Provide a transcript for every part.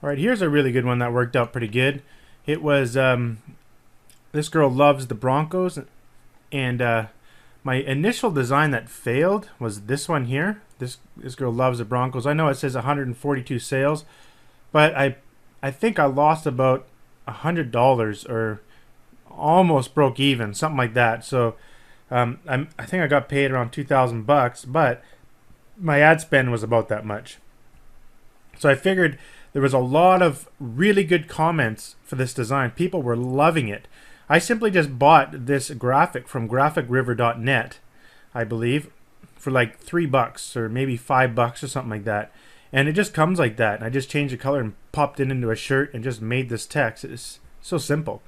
All right, here's a really good one that worked out pretty good. It was this girl loves the Broncos, and my initial design that failed was this one here. This girl loves the Broncos. I know it says 142 sales, but I think I lost about $100 or almost broke even, something like that. So I think I got paid around $2,000, but my ad spend was about that much. So I figured there was a lot of really good comments for this design. People were loving it. I simply just bought this graphic from graphicriver.net, I believe, for like $3 or maybe $5 or something like that. And it just comes like that. And I just changed the color and popped it into a shirt and just made this text. It's so simple.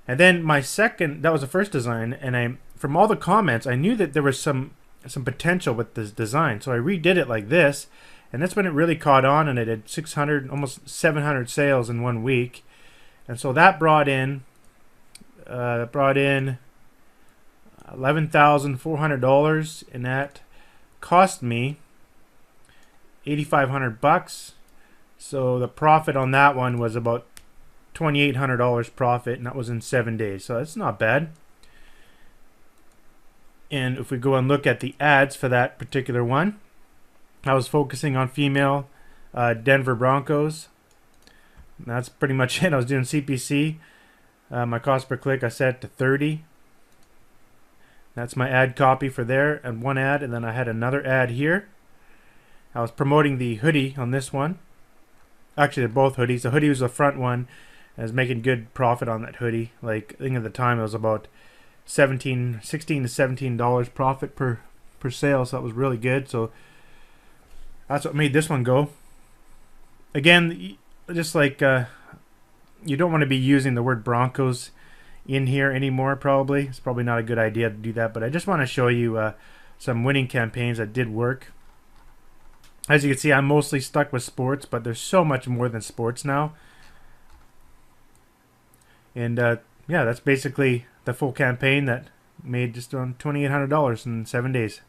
And then my second, that was the first design, and from all the comments, I knew that there was some potential with this design. So I redid it like this, and that's when it really caught on, and it had 600, almost 700 sales in 1 week. And so that brought in $11,400, and that cost me $8,500. So the profit on that one was about $2,800 profit, and that was in 7 days. So that's not bad. And if we go and look at the ads for that particular one, I was focusing on female Denver Broncos. And that's pretty much it. I was doing CPC. My cost per click I set to 30. That's my ad copy for there, and one ad, and then I had another ad here. I was promoting the hoodie on this one. Actually, they're both hoodies. The hoodie was the front one. I was making good profit on that hoodie. Like, I think at the time it was about $16 to $17 profit per sale, so that was really good. So that's what made this one go. Again, just like you don't want to be using the word Broncos in here anymore, probably. It's probably not a good idea to do that, but I just want to show you some winning campaigns that did work. As you can see, I'm mostly stuck with sports, but there's so much more than sports now. And yeah, that's basically the full campaign that made just around $2,800 in 7 days.